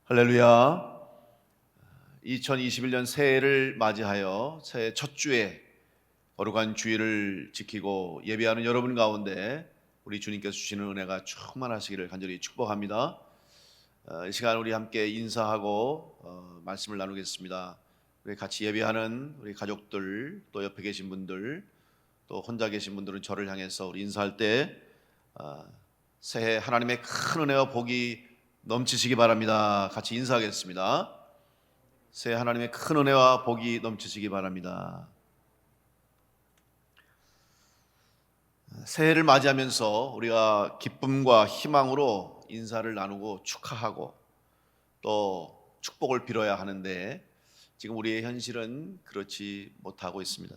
할렐루야. 2021년 새해를 맞이하여 새해 첫 주에 거룩한 주일을 지키고 예배하는 여러분 가운데 우리 주님께서 주시는 은혜가 충만하시기를 간절히 축복합니다. 이 시간 우리 함께 인사하고 말씀을 나누겠습니다. 우리 같이 예배하는 우리 가족들, 또 옆에 계신 분들, 또 혼자 계신 분들은 저를 향해서 우리 인사할 때 새해 하나님의 큰 은혜와 복이 넘치시기 바랍니다. 같이 인사하겠습니다. 새해 하나님의 큰 은혜와 복이 넘치시기 바랍니다. 새해를 맞이하면서 우리가 기쁨과 희망으로 인사를 나누고 축하하고 또 축복을 빌어야 하는데 지금 우리의 현실은 그렇지 못하고 있습니다.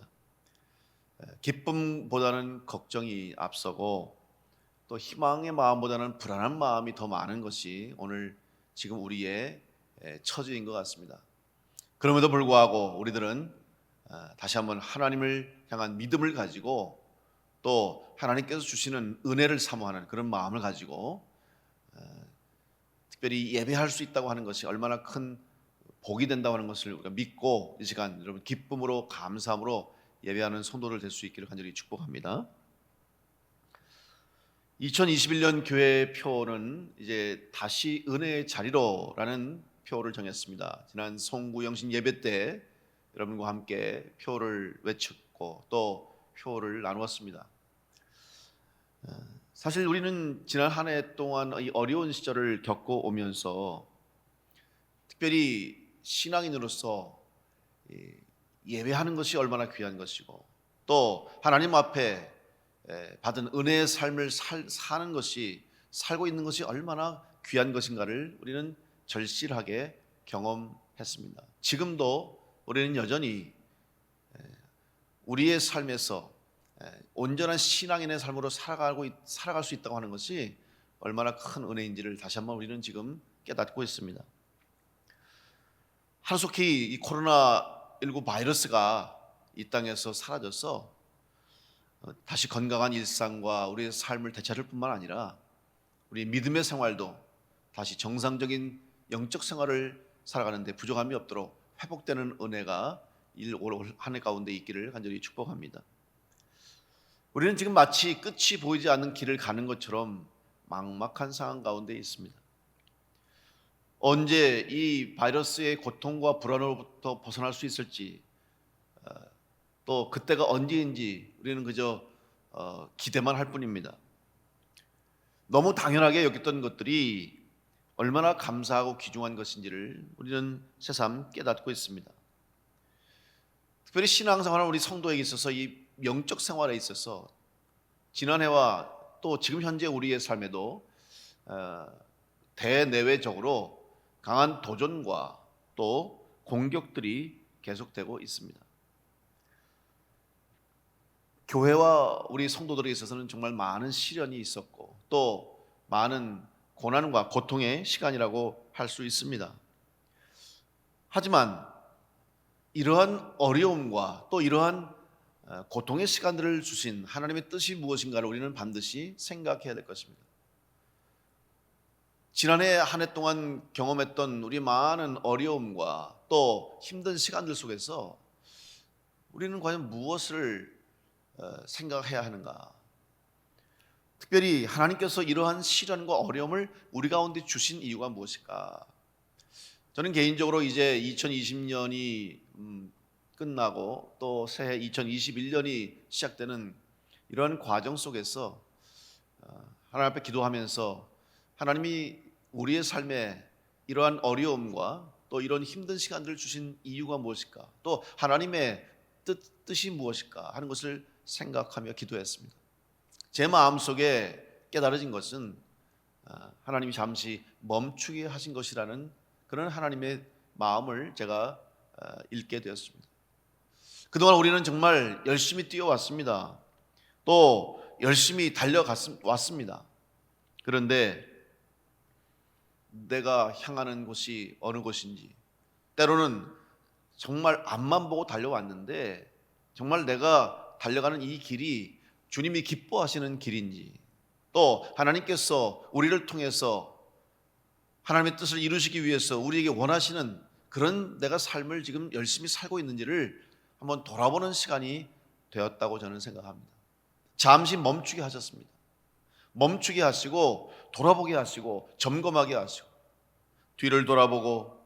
기쁨보다는 걱정이 앞서고 또 희망의 마음보다는 불안한 마음이 더 많은 것이 오늘 지금 우리의 처지인 것 같습니다. 그럼에도 불구하고 우리들은 다시 한번 하나님을 향한 믿음을 가지고 또 하나님께서 주시는 은혜를 사모하는 그런 마음을 가지고 특별히 예배할 수 있다고 하는 것이 얼마나 큰 복이 된다고 하는 것을 우리가 믿고 이 시간 여러분 기쁨으로 감사함으로 예배하는 성도들 될 수 있기를 간절히 축복합니다. 2021년 교회 표는 이제 다시 은혜의 자리로라는 표를 정했습니다. 지난 송구영신 예배 때 여러분과 함께 표를 외쳤고 또 표를 나누었습니다. 사실 우리는 지난 한 해 동안 이 어려운 시절을 겪고 오면서 특별히 신앙인으로서 예배하는 것이 얼마나 귀한 것이고 또 하나님 앞에 받은 은혜의 삶을 사는 것이 살고 있는 것이 얼마나 귀한 것인가를 우리는 절실하게 경험했습니다. 지금도 우리는 여전히 우리의 삶에서 온전한 신앙인의 삶으로 살아갈 수 있다고 하는 것이 얼마나 큰 은혜인지를 다시 한번 우리는 지금 깨닫고 있습니다. 하루속히 이 코로나19 바이러스가 이 땅에서 사라져서 다시 건강한 일상과 우리의 삶을 되찾을 뿐만 아니라 우리 믿음의 생활도 다시 정상적인 영적 생활을 살아가는 데 부족함이 없도록 회복되는 은혜가 올 한 해 가운데 있기를 간절히 축복합니다. 우리는 지금 마치 끝이 보이지 않는 길을 가는 것처럼 막막한 상황 가운데 있습니다. 언제 이 바이러스의 고통과 불안으로부터 벗어날 수 있을지 또 그때가 언제인지 우리는 그저 기대만 할 뿐입니다. 너무 당연하게 여겼던 것들이 얼마나 감사하고 귀중한 것인지를 우리는 새삼 깨닫고 있습니다. 특별히 신앙생활은 우리 성도에게 있어서 이 영적 생활에 있어서 지난해와 또 지금 현재 우리의 삶에도 대내외적으로 강한 도전과 또 공격들이 계속되고 있습니다. 교회와 우리 성도들에 있어서는 정말 많은 시련이 있었고 또 많은 고난과 고통의 시간이라고 할 수 있습니다. 하지만 이러한 어려움과 또 이러한 고통의 시간들을 주신 하나님의 뜻이 무엇인가를 우리는 반드시 생각해야 될 것입니다. 지난해 한 해 동안 경험했던 우리 많은 어려움과 또 힘든 시간들 속에서 우리는 과연 무엇을 생각해야 하는가? 특별히 하나님께서 이러한 시련과 어려움을 우리 가운데 주신 이유가 무엇일까? 저는 개인적으로 이제 2020년이 끝나고 또 새해 2021년이 시작되는 이러한 과정 속에서 하나님 앞에 기도하면서 하나님이 우리의 삶에 이러한 어려움과 또 이런 힘든 시간들을 주신 이유가 무엇일까? 또 하나님의 뜻이 무엇일까 하는 것을 생각하며 기도했습니다. 제 마음속에 깨달아진 것은 하나님이 잠시 멈추게 하신 것이라는 그런 하나님의 마음을 제가 읽게 되었습니다. 그동안 우리는 정말 열심히 뛰어왔습니다. 또 열심히 달려왔습니다. 그런데 내가 향하는 곳이 어느 곳인지 때로는 정말 앞만 보고 달려왔는데 정말 내가 달려가는 이 길이 주님이 기뻐하시는 길인지 또 하나님께서 우리를 통해서 하나님의 뜻을 이루시기 위해서 우리에게 원하시는 그런 내가 삶을 지금 열심히 살고 있는지를 한번 돌아보는 시간이 되었다고 저는 생각합니다. 잠시 멈추게 하셨습니다. 멈추게 하시고 돌아보게 하시고 점검하게 하시고 뒤를 돌아보고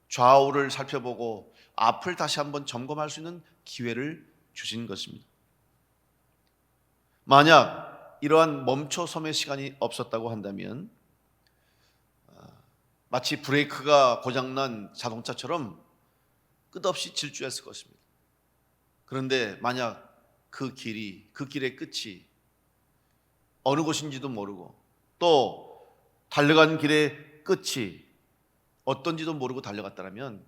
좌우를 살펴보고 앞을 다시 한번 점검할 수 있는 기회를 주신 것입니다. 만약 이러한 멈춰섬의 시간이 없었다고 한다면 마치 브레이크가 고장난 자동차처럼 끝없이 질주했을 것입니다. 그런데 만약 그 길의 끝이 어느 곳인지도 모르고 또 달려간 길의 끝이 어떤지도 모르고 달려갔다면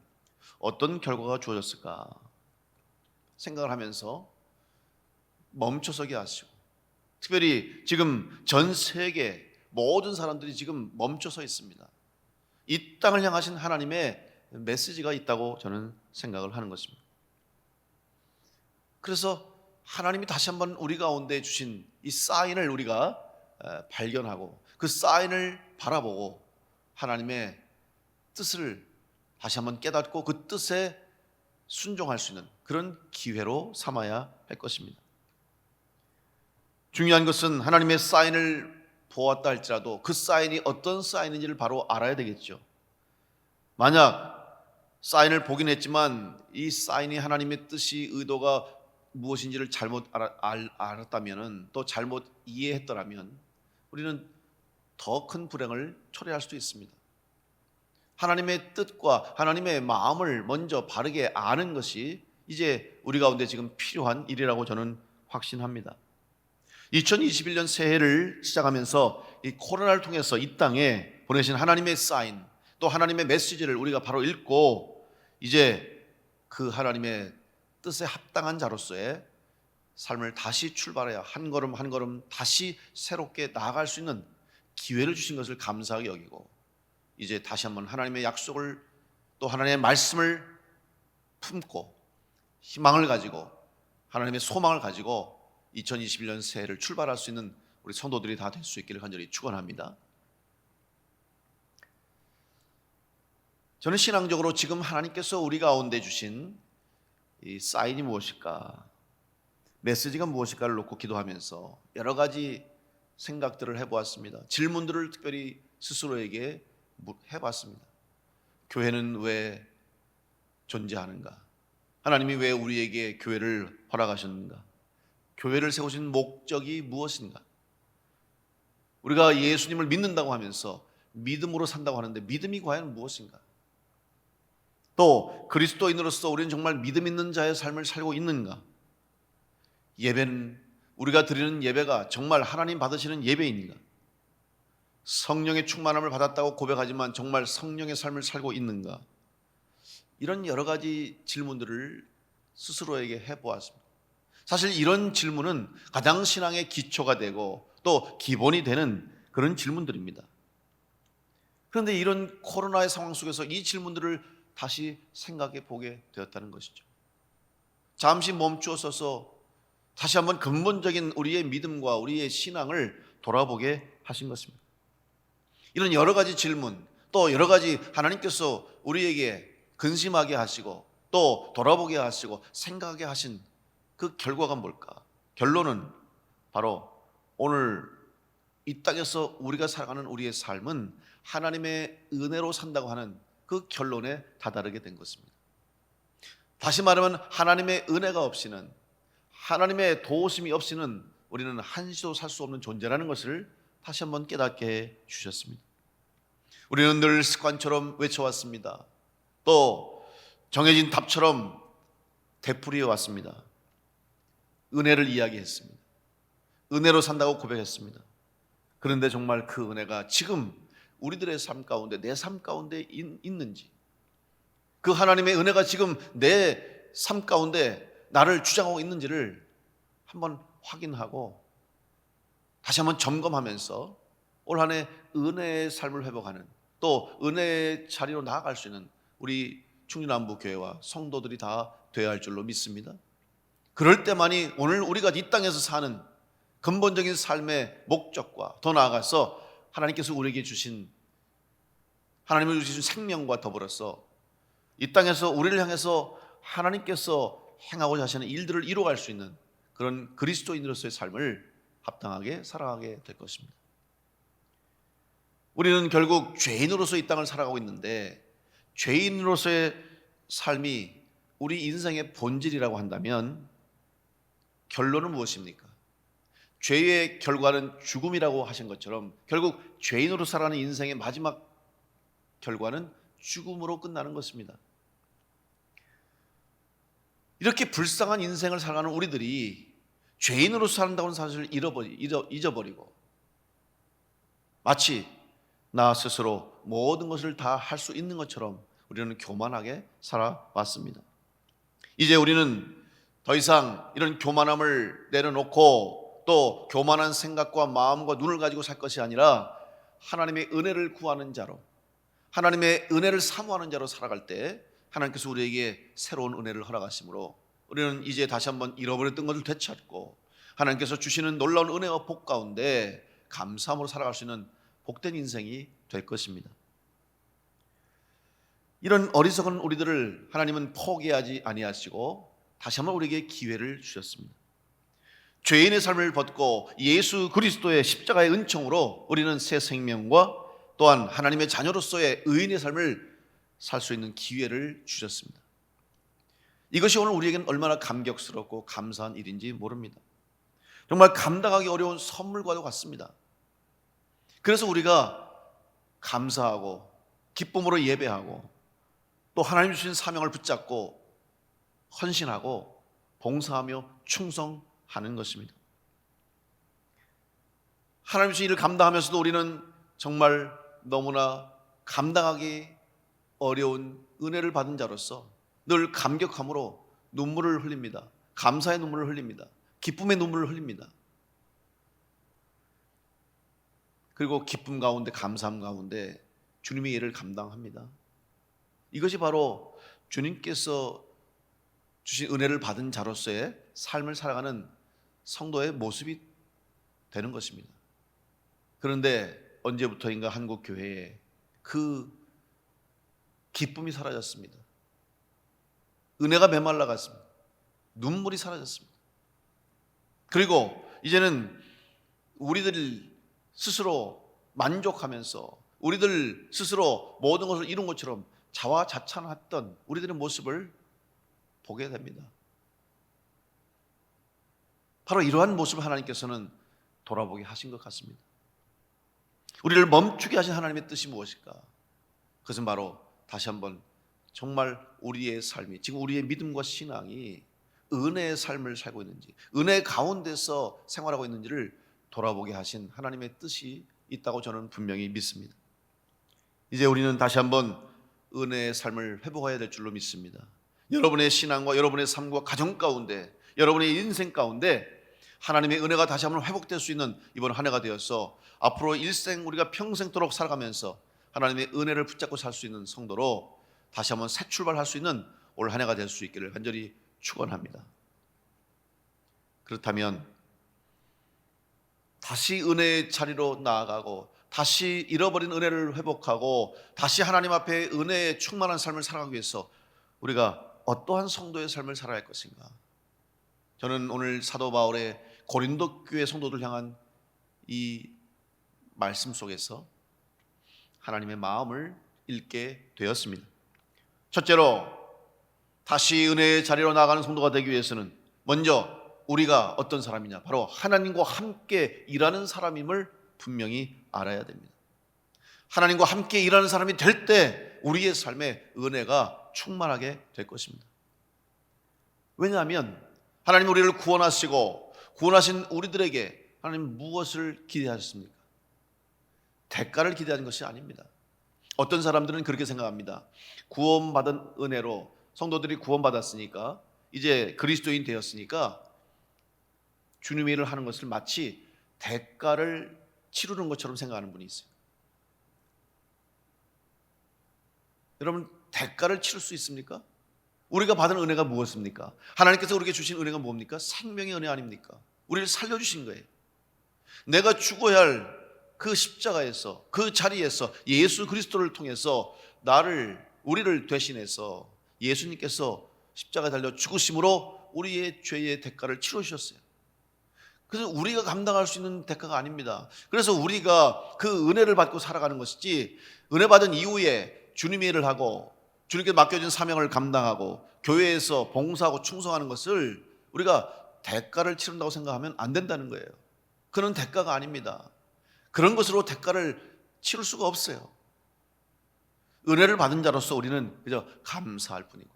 어떤 결과가 주어졌을까 생각을 하면서 멈춰서게 하시고, 특별히 지금 전 세계 모든 사람들이 지금 멈춰서 있습니다. 이 땅을 향하신 하나님의 메시지가 있다고 저는 생각을 하는 것입니다. 그래서 하나님이 다시 한번 우리 가운데 주신 이 사인을 우리가 발견하고 그 사인을 바라보고 하나님의 뜻을 다시 한번 깨닫고 그 뜻에 순종할 수 있는 그런 기회로 삼아야 할 것입니다. 중요한 것은 하나님의 사인을 보았다 할지라도 그 사인이 어떤 사인인지를 바로 알아야 되겠죠. 만약 사인을 보긴 했지만 이 사인이 하나님의 뜻이 의도가 무엇인지를 잘못 알았다면, 또 잘못 이해했더라면 우리는 더 큰 불행을 초래할 수도 있습니다. 하나님의 뜻과 하나님의 마음을 먼저 바르게 아는 것이 이제 우리 가운데 지금 필요한 일이라고 저는 확신합니다. 2021년 새해를 시작하면서 이 코로나를 통해서 이 땅에 보내신 하나님의 사인, 또 하나님의 메시지를 우리가 바로 읽고 이제 그 하나님의 뜻에 합당한 자로서의 삶을 다시 출발해야 한 걸음 한 걸음 다시 새롭게 나아갈 수 있는 기회를 주신 것을 감사하게 여기고, 이제 다시 한번 하나님의 약속을 또 하나님의 말씀을 품고 희망을 가지고 하나님의 소망을 가지고 2021년 새해를 출발할 수 있는 우리 성도들이 다 될 수 있기를 간절히 축원합니다. 저는 신앙적으로 지금 하나님께서 우리 가운데 주신 이 사인이 무엇일까, 메시지가 무엇일까를 놓고 기도하면서 여러 가지 생각들을 해보았습니다. 질문들을 특별히 스스로에게 해봤습니다. 교회는 왜 존재하는가? 하나님이 왜 우리에게 교회를 허락하셨는가? 교회를 세우신 목적이 무엇인가? 우리가 예수님을 믿는다고 하면서 믿음으로 산다고 하는데 믿음이 과연 무엇인가? 또 그리스도인으로서 우리는 정말 믿음 있는 자의 삶을 살고 있는가? 예배는, 우리가 드리는 예배가 정말 하나님 받으시는 예배인가? 성령의 충만함을 받았다고 고백하지만 정말 성령의 삶을 살고 있는가? 이런 여러 가지 질문들을 스스로에게 해보았습니다. 사실 이런 질문은 가장 신앙의 기초가 되고 또 기본이 되는 그런 질문들입니다. 그런데 이런 코로나의 상황 속에서 이 질문들을 다시 생각해 보게 되었다는 것이죠. 잠시 멈추어 서서 다시 한번 근본적인 우리의 믿음과 우리의 신앙을 돌아보게 하신 것입니다. 이런 여러 가지 질문, 또 여러 가지 하나님께서 우리에게 근심하게 하시고 또 돌아보게 하시고 생각하게 하신 그 결과가 뭘까? 결론은 바로 오늘 이 땅에서 우리가 살아가는 우리의 삶은 하나님의 은혜로 산다고 하는 그 결론에 다다르게 된 것입니다. 다시 말하면 하나님의 은혜가 없이는, 하나님의 도우심이 없이는 우리는 한시도 살 수 없는 존재라는 것을 다시 한번 깨닫게 해 주셨습니다. 우리는 늘 습관처럼 외쳐왔습니다. 또 정해진 답처럼 되풀이해 왔습니다. 은혜를 이야기했습니다. 은혜로 산다고 고백했습니다. 그런데 정말 그 은혜가 지금 우리들의 삶 가운데, 내 삶 가운데 있는지, 그 하나님의 은혜가 지금 내 삶 가운데 나를 주장하고 있는지를 한번 확인하고 다시 한번 점검하면서 올 한 해 은혜의 삶을 회복하는, 또 은혜의 자리로 나아갈 수 있는 우리 충주남부교회와 성도들이 다 되어야 할 줄로 믿습니다. 그럴 때만이 오늘 우리가 이 땅에서 사는 근본적인 삶의 목적과 더 나아가서 하나님께서 우리에게 주신 하나님을 주신 생명과 더불어서 이 땅에서 우리를 향해서 하나님께서 행하고자 하시는 일들을 이루어갈 수 있는 그런 그리스도인으로서의 삶을 합당하게 살아가게 될 것입니다. 우리는 결국 죄인으로서 이 땅을 살아가고 있는데, 죄인으로서의 삶이 우리 인생의 본질이라고 한다면 결론은 무엇입니까? 죄의 결과는 죽음이라고 하신 것처럼 결국 죄인으로 살아가는 인생의 마지막 결과는 죽음으로 끝나는 것입니다. 이렇게 불쌍한 인생을 살아가는 우리들이 죄인으로 산다는 사실을 잊어버리고 마치 나 스스로 모든 것을 다 할 수 있는 것처럼 우리는 교만하게 살아왔습니다. 이제 우리는 더 이상 이런 교만함을 내려놓고 또 교만한 생각과 마음과 눈을 가지고 살 것이 아니라 하나님의 은혜를 구하는 자로, 하나님의 은혜를 사모하는 자로 살아갈 때 하나님께서 우리에게 새로운 은혜를 허락하시므로 우리는 이제 다시 한번 잃어버렸던 것을 되찾고 하나님께서 주시는 놀라운 은혜와 복 가운데 감사함으로 살아갈 수 있는 복된 인생이 될 것입니다. 이런 어리석은 우리들을 하나님은 포기하지 아니하시고 다시 한번 우리에게 기회를 주셨습니다. 죄인의 삶을 벗고 예수 그리스도의 십자가의 은총으로 우리는 새 생명과 또한 하나님의 자녀로서의 의인의 삶을 살 수 있는 기회를 주셨습니다. 이것이 오늘 우리에게는 얼마나 감격스럽고 감사한 일인지 모릅니다. 정말 감당하기 어려운 선물과도 같습니다. 그래서 우리가 감사하고 기쁨으로 예배하고 또 하나님 주신 사명을 붙잡고 헌신하고 봉사하며 충성하는 것입니다. 하나님 주신 일을 감당하면서도 우리는 정말 너무나 감당하기 어려운 은혜를 받은 자로서 늘 감격함으로 눈물을 흘립니다. 감사의 눈물을 흘립니다. 기쁨의 눈물을 흘립니다. 그리고 기쁨 가운데 감사함 가운데 주님의 일을 감당합니다. 이것이 바로 주님께서 주신 은혜를 받은 자로서의 삶을 살아가는 성도의 모습이 되는 것입니다. 그런데 언제부터인가 한국 교회에 그 기쁨이 사라졌습니다. 은혜가 메말라갔습니다. 눈물이 사라졌습니다. 그리고 이제는 우리들 스스로 만족하면서 우리들 스스로 모든 것을 이룬 것처럼 자화자찬했던 우리들의 모습을 보게 됩니다. 바로 이러한 모습을 하나님께서는 돌아보게 하신 것 같습니다. 우리를 멈추게 하신 하나님의 뜻이 무엇일까? 그것은 바로 다시 한번 정말 우리의 삶이, 지금 우리의 믿음과 신앙이 은혜의 삶을 살고 있는지, 은혜 가운데서 생활하고 있는지를 돌아보게 하신 하나님의 뜻이 있다고 저는 분명히 믿습니다. 이제 우리는 다시 한번 은혜의 삶을 회복해야 될 줄로 믿습니다. 여러분의 신앙과 여러분의 삶과 가정 가운데, 여러분의 인생 가운데 하나님의 은혜가 다시 한번 회복될 수 있는 이번 한 해가 되어서 앞으로 일생 우리가 평생도록 살아가면서 하나님의 은혜를 붙잡고 살 수 있는 성도로 다시 한번 새 출발할 수 있는 올 한 해가 될 수 있기를 간절히 축원합니다. 그렇다면 다시 은혜의 자리로 나아가고 다시 잃어버린 은혜를 회복하고 다시 하나님 앞에 은혜의 충만한 삶을 살아가기 위해서 우리가 어떠한 성도의 삶을 살아야 할 것인가? 저는 오늘 사도 바울의 고린도 교회 성도들 향한 이 말씀 속에서 하나님의 마음을 읽게 되었습니다. 첫째로 다시 은혜의 자리로 나아가는 성도가 되기 위해서는 먼저 우리가 어떤 사람이냐, 바로 하나님과 함께 일하는 사람임을 분명히 알아야 됩니다. 하나님과 함께 일하는 사람이 될 때 우리의 삶에 은혜가 충만하게 될 것입니다. 왜냐하면 하나님 우리를 구원하시고 구원하신 우리들에게 하나님 무엇을 기대하셨습니까? 대가를 기대하는 것이 아닙니다. 어떤 사람들은 그렇게 생각합니다. 구원받은 은혜로 성도들이 구원받았으니까 이제 그리스도인 되었으니까 주님의 일을 하는 것을 마치 대가를 치르는 것처럼 생각하는 분이 있어요. 여러분, 대가를 치를 수 있습니까? 우리가 받은 은혜가 무엇입니까? 하나님께서 우리에게 주신 은혜가 뭡니까? 생명의 은혜 아닙니까? 우리를 살려주신 거예요. 내가 죽어야 할 그 십자가에서, 그 자리에서 예수 그리스도를 통해서 우리를 대신해서 예수님께서 십자가에 달려 죽으심으로 우리의 죄의 대가를 치르셨어요. 그래서 우리가 감당할 수 있는 대가가 아닙니다. 그래서 우리가 그 은혜를 받고 살아가는 것이지, 은혜 받은 이후에 주님의 일을 하고 주님께 맡겨진 사명을 감당하고 교회에서 봉사하고 충성하는 것을 우리가 대가를 치른다고 생각하면 안 된다는 거예요. 그런 대가가 아닙니다. 그런 것으로 대가를 치를 수가 없어요. 은혜를 받은 자로서 우리는 그저 감사할 뿐이고,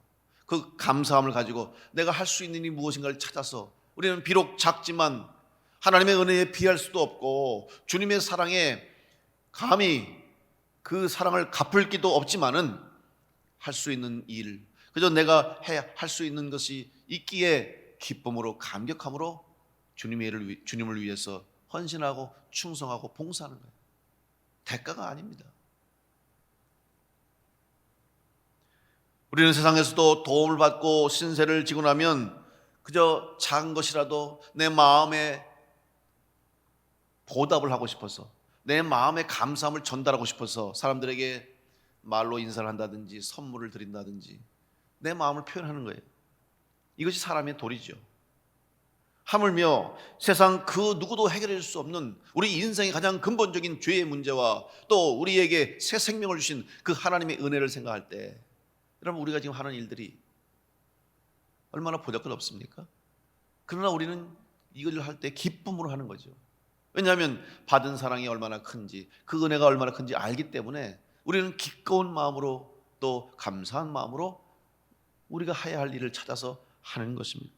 그 감사함을 가지고 내가 할 수 있는 일이 무엇인가를 찾아서, 우리는 비록 작지만 하나님의 은혜에 비할 수도 없고 주님의 사랑에 감히 그 사랑을 갚을 기도 없지만은 할 수 있는 일, 그저 내가 할 수 있는 것이 있기에 기쁨으로 감격함으로 주님을 위해서 헌신하고 충성하고 봉사하는 거예요. 대가가 아닙니다. 우리는 세상에서도 도움을 받고 신세를 지고 나면 그저 작은 것이라도 내 마음에 보답을 하고 싶어서, 내 마음의 감사함을 전달하고 싶어서 사람들에게 말로 인사를 한다든지 선물을 드린다든지 내 마음을 표현하는 거예요. 이것이 사람의 도리죠. 하물며 세상 그 누구도 해결해 줄 수 없는 우리 인생의 가장 근본적인 죄의 문제와 또 우리에게 새 생명을 주신 그 하나님의 은혜를 생각할 때, 여러분, 우리가 지금 하는 일들이 얼마나 보잘것없습니까? 그러나 우리는 이걸 할 때 기쁨으로 하는 거죠. 왜냐하면 받은 사랑이 얼마나 큰지, 그 은혜가 얼마나 큰지 알기 때문에 우리는 기꺼운 마음으로 또 감사한 마음으로 우리가 해야 할 일을 찾아서 하는 것입니다.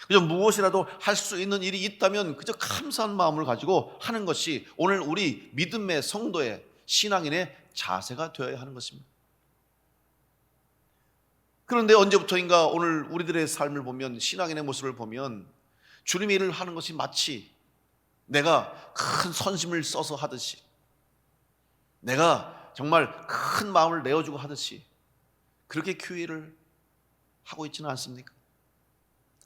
그저 무엇이라도 할 수 있는 일이 있다면 그저 감사한 마음을 가지고 하는 것이 오늘 우리 믿음의 성도의 신앙인의 자세가 되어야 하는 것입니다. 그런데 언제부터인가 오늘 우리들의 삶을 보면, 신앙인의 모습을 보면 주님의 일을 하는 것이 마치 내가 큰 선심을 써서 하듯이, 내가 정말 큰 마음을 내어주고 하듯이 그렇게 교회를 하고 있지는 않습니까?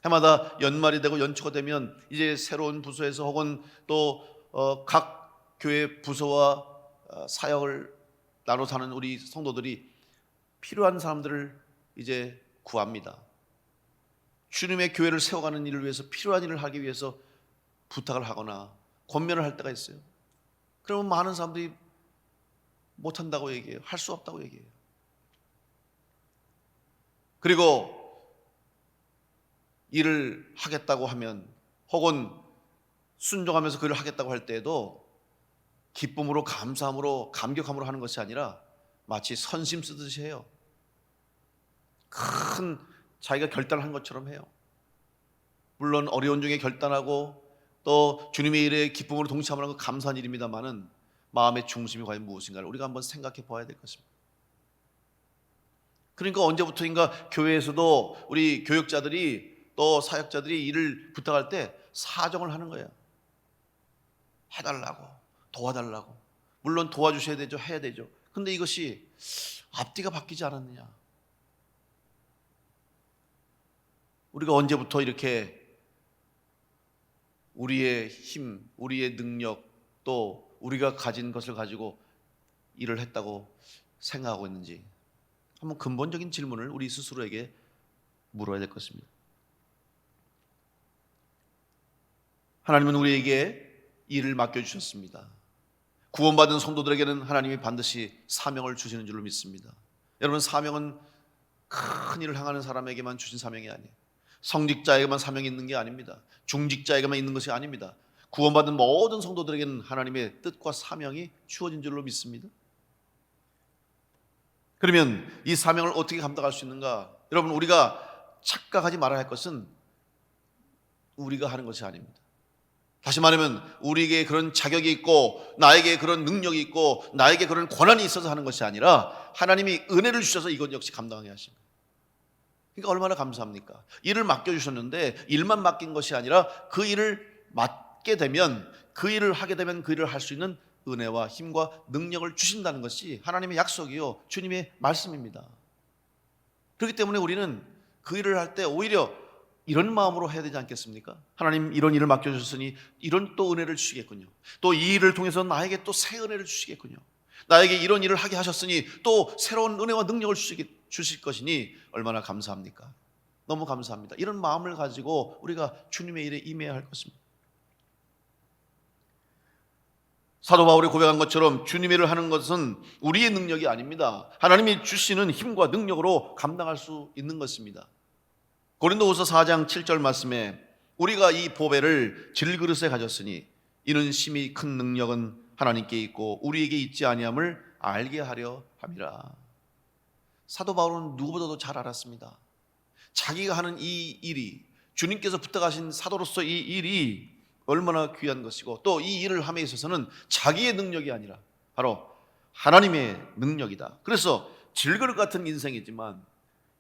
해마다 연말이 되고 연초가 되면 이제 새로운 부서에서 혹은 또 각 교회 부서와 사역을 나눠서 하는 우리 성도들이 필요한 사람들을 이제 구합니다. 주님의 교회를 세워가는 일을 위해서 필요한 일을 하기 위해서 부탁을 하거나 권면을 할 때가 있어요. 그러면 많은 사람들이 못한다고 얘기해요. 할 수 없다고 얘기해요. 그리고 일을 하겠다고 하면, 혹은 순종하면서 그 일을 하겠다고 할 때에도 기쁨으로 감사함으로 감격함으로 하는 것이 아니라 마치 선심 쓰듯이 해요. 큰 자기가 결단한 것처럼 해요. 물론 어려운 중에 결단하고 또 주님의 일에 기쁨으로 동참하는 건 감사한 일입니다만은 마음의 중심이 과연 무엇인가를 우리가 한번 생각해 봐야 될 것입니다. 그러니까 언제부터인가 교회에서도 우리 교역자들이 또 사역자들이 일을 부탁할 때 사정을 하는 거예요. 해달라고, 도와달라고. 물론 도와주셔야 되죠, 해야 되죠. 근데 이것이 앞뒤가 바뀌지 않았느냐. 우리가 언제부터 이렇게 우리의 힘, 우리의 능력, 또 우리가 가진 것을 가지고 일을 했다고 생각하고 있는지 한번 근본적인 질문을 우리 스스로에게 물어야 될 것입니다. 하나님은 우리에게 일을 맡겨주셨습니다. 구원받은 성도들에게는 하나님이 반드시 사명을 주시는 줄로 믿습니다. 여러분, 사명은 큰 일을 향하는 사람에게만 주신 사명이 아니에요. 성직자에게만 사명이 있는 게 아닙니다. 중직자에게만 있는 것이 아닙니다. 구원받은 모든 성도들에게는 하나님의 뜻과 사명이 주어진 줄로 믿습니다. 그러면 이 사명을 어떻게 감당할 수 있는가? 여러분, 우리가 착각하지 말아야 할 것은 우리가 하는 것이 아닙니다. 다시 말하면 우리에게 그런 자격이 있고 나에게 그런 능력이 있고 나에게 그런 권한이 있어서 하는 것이 아니라 하나님이 은혜를 주셔서 이것 역시 감당하게 하신 거예요. 그러니까 얼마나 감사합니까? 일을 맡겨주셨는데 일만 맡긴 것이 아니라 그 일을 맡게 되면, 그 일을 하게 되면 그 일을 할 수 있는 은혜와 힘과 능력을 주신다는 것이 하나님의 약속이요, 주님의 말씀입니다. 그렇기 때문에 우리는 그 일을 할 때 오히려 이런 마음으로 해야 되지 않겠습니까? 하나님 이런 일을 맡겨주셨으니 이런 또 은혜를 주시겠군요. 또 이 일을 통해서 나에게 또 새 은혜를 주시겠군요. 나에게 이런 일을 하게 하셨으니 또 새로운 은혜와 능력을 주실 것이니 얼마나 감사합니까? 너무 감사합니다. 이런 마음을 가지고 우리가 주님의 일에 임해야 할 것입니다. 사도 바울이 고백한 것처럼 주님의 일을 하는 것은 우리의 능력이 아닙니다. 하나님이 주시는 힘과 능력으로 감당할 수 있는 것입니다. 고린도후서 4장 7절 말씀에 우리가 이 보배를 질그릇에 가졌으니 이는 심히 큰 능력은 하나님께 있고 우리에게 있지 아니함을 알게 하려 함이라. 사도 바울은 누구보다도 잘 알았습니다. 자기가 하는 이 일이, 주님께서 부탁하신 사도로서 이 일이 얼마나 귀한 것이고 또 이 일을 함에 있어서는 자기의 능력이 아니라 바로 하나님의 능력이다. 그래서 질그릇 같은 인생이지만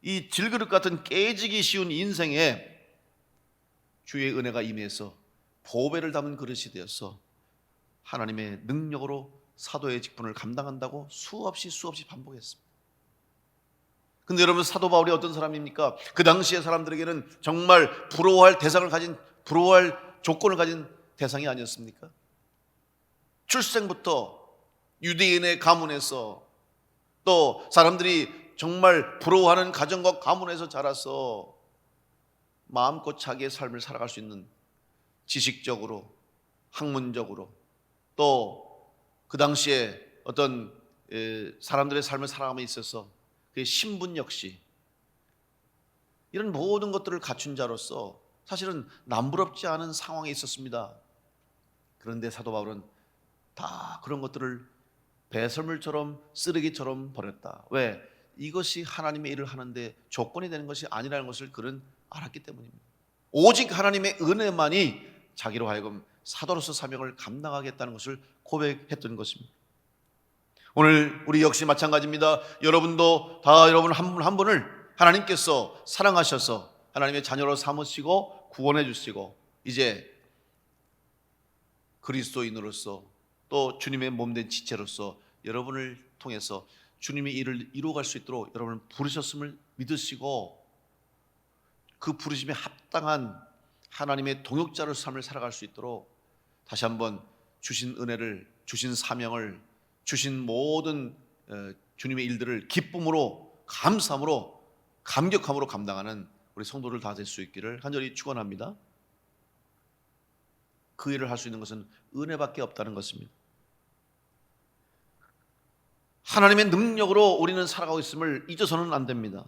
이 질그릇 같은 깨지기 쉬운 인생에 주의 은혜가 임해서 보배를 담은 그릇이 되어서 하나님의 능력으로 사도의 직분을 감당한다고 수없이 반복했습니다. 근데 여러분, 사도 바울이 어떤 사람입니까? 그 당시의 사람들에게는 정말 부러워할 조건을 가진 대상이 아니었습니까? 출생부터 유대인의 가문에서 또 사람들이 정말 부러워하는 가정과 가문에서 자라서 마음껏 자기의 삶을 살아갈 수 있는, 지식적으로, 학문적으로, 또 그 당시에 어떤 사람들의 삶을 살아감에 있어서 그의 신분 역시 이런 모든 것들을 갖춘 자로서 사실은 남부럽지 않은 상황에 있었습니다. 그런데 사도 바울은 다 그런 것들을 배설물처럼 쓰레기처럼 버렸다. 왜? 이것이 하나님의 일을 하는데 조건이 되는 것이 아니라는 것을 그는 알았기 때문입니다. 오직 하나님의 은혜만이 자기로 하여금 사도로서 사명을 감당하겠다는 것을 고백했던 것입니다. 오늘 우리 역시 마찬가지입니다. 여러분도 다 여러분 한 분 한 분을 하나님께서 사랑하셔서 하나님의 자녀로 삼으시고 구원해 주시고 이제 그리스도인으로서 또 주님의 몸된 지체로서 여러분을 통해서 주님의 일을 이루어갈 수 있도록 여러분을 부르셨음을 믿으시고 그 부르심에 합당한 하나님의 동역자로 삶을 살아갈 수 있도록 다시 한번 주신 은혜를, 주신 사명을, 주신 모든 주님의 일들을 기쁨으로, 감사함으로, 감격함으로 감당하는 우리 성도들 다 될 수 있기를 간절히 축원합니다. 그 일을 할 수 있는 것은 은혜밖에 없다는 것입니다. 하나님의 능력으로 우리는 살아가고 있음을 잊어서는 안 됩니다.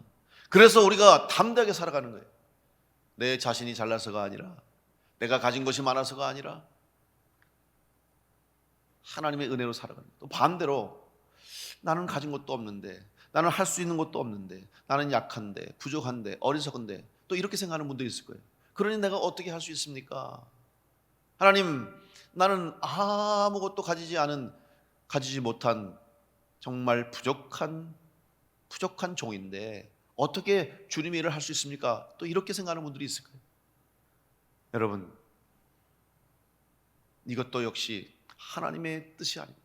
그래서 우리가 담대하게 살아가는 거예요. 내 자신이 잘나서가 아니라, 내가 가진 것이 많아서가 아니라 하나님의 은혜로 살아가는 거예요. 또 반대로 나는 가진 것도 없는데, 나는 할 수 있는 것도 없는데, 나는 약한데, 부족한데, 어리석은데, 또 이렇게 생각하는 분들이 있을 거예요. 그러니 내가 어떻게 할 수 있습니까? 하나님, 나는 아무것도 가지지 못한 정말 부족한 종인데 어떻게 주님의 일을 할 수 있습니까? 또 이렇게 생각하는 분들이 있을 거예요. 여러분, 이것도 역시 하나님의 뜻이 아닙니다.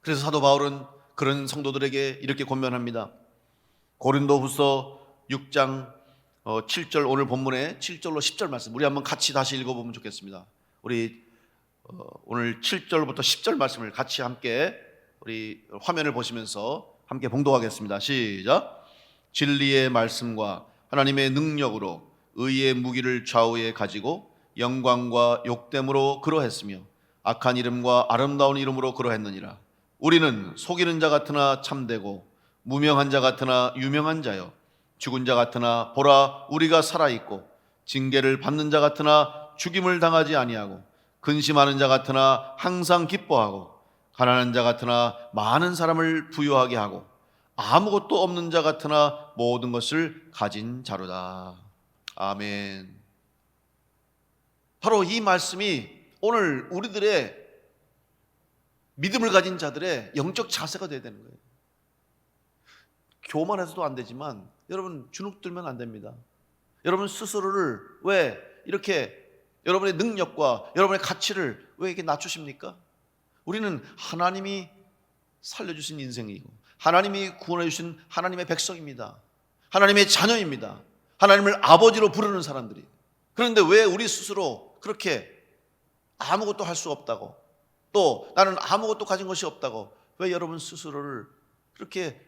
그래서 사도 바울은 그런 성도들에게 이렇게 권면합니다. 고린도후서 6장 7절, 오늘 본문의 7절로 10절 말씀 우리 한번 같이 다시 읽어보면 좋겠습니다. 우리 오늘 7절부터 10절 말씀을 같이 함께 우리 화면을 보시면서 함께 봉독하겠습니다. 시작. 진리의 말씀과 하나님의 능력으로 의의 무기를 좌우에 가지고 영광과 욕됨으로 그러했으며 악한 이름과 아름다운 이름으로 그러했느니라. 우리는 속이는 자 같으나 참되고 무명한 자 같으나 유명한 자요 죽은 자 같으나 보라 우리가 살아있고 징계를 받는 자 같으나 죽임을 당하지 아니하고 근심하는 자 같으나 항상 기뻐하고 가난한 자 같으나 많은 사람을 부유하게 하고 아무것도 없는 자 같으나 모든 것을 가진 자로다. 아멘. 바로 이 말씀이 오늘 우리들의 믿음을 가진 자들의 영적 자세가 되어야 되는 거예요. 교만해서도 안 되지만 여러분 주눅들면 안 됩니다. 여러분 스스로를 왜 이렇게 여러분의 능력과 여러분의 가치를 왜 이렇게 낮추십니까? 우리는 하나님이 살려주신 인생이고 하나님이 구원해 주신 하나님의 백성입니다. 하나님의 자녀입니다. 하나님을 아버지로 부르는 사람들이. 그런데 왜 우리 스스로 그렇게 아무것도 할 수 없다고, 또 나는 아무것도 가진 것이 없다고 왜 여러분 스스로를 그렇게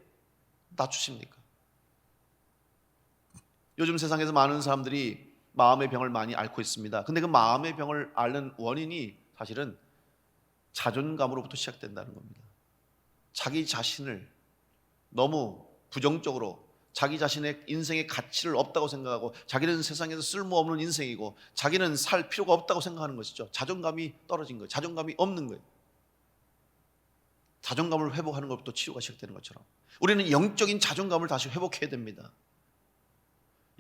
낮추십니까? 요즘 세상에서 많은 사람들이 마음의 병을 많이 앓고 있습니다. 근데 그 마음의 병을 앓는 원인이 사실은 자존감으로부터 시작된다는 겁니다. 자기 자신을 너무 부정적으로, 자기 자신의 인생의 가치를 없다고 생각하고, 자기는 세상에서 쓸모없는 인생이고 자기는 살 필요가 없다고 생각하는 것이죠. 자존감이 떨어진 거예요. 자존감이 없는 거예요. 자존감을 회복하는 것부터 치료가 시작되는 것처럼 우리는 영적인 자존감을 다시 회복해야 됩니다.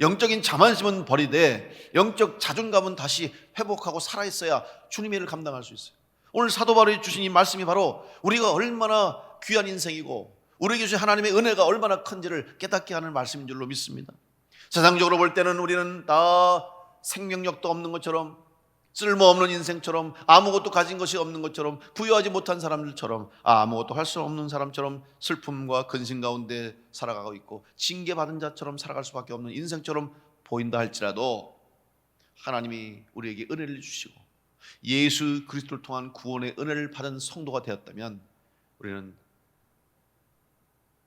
영적인 자만심은 버리되 영적 자존감은 다시 회복하고 살아있어야 주님의 일을 감당할 수 있어요. 오늘 사도 바울이 주신 이 말씀이 바로 우리가 얼마나 귀한 인생이고 우리에게 주신 하나님의 은혜가 얼마나 큰지를 깨닫게 하는 말씀인 줄로 믿습니다. 세상적으로 볼 때는 우리는 다 생명력도 없는 것처럼, 쓸모없는 인생처럼, 아무것도 가진 것이 없는 것처럼, 부유하지 못한 사람들처럼, 아무것도 할 수 없는 사람처럼 슬픔과 근심 가운데 살아가고 있고 징계받은 자처럼 살아갈 수밖에 없는 인생처럼 보인다 할지라도, 하나님이 우리에게 은혜를 주시고 예수 그리스도를 통한 구원의 은혜를 받은 성도가 되었다면 우리는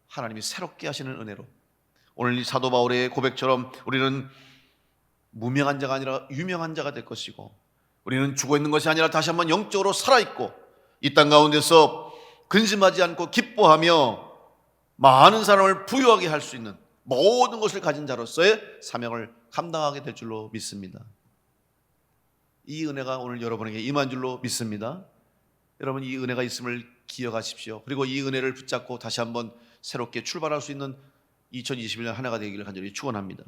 하나님이 새롭게 하시는 은혜로, 오늘 이 사도 바울의 고백처럼 우리는 무명한 자가 아니라 유명한 자가 될 것이고, 우리는 죽어있는 것이 아니라 다시 한번 영적으로 살아있고 이 땅 가운데서 근심하지 않고 기뻐하며 많은 사람을 부유하게 할 수 있는 모든 것을 가진 자로서의 사명을 감당하게 될 줄로 믿습니다. 이 은혜가 오늘 여러분에게 임한 줄로 믿습니다. 여러분, 이 은혜가 있음을 기억하십시오. 그리고 이 은혜를 붙잡고 다시 한번 새롭게 출발할 수 있는 2021년 한 해가 되기를 간절히 축원합니다.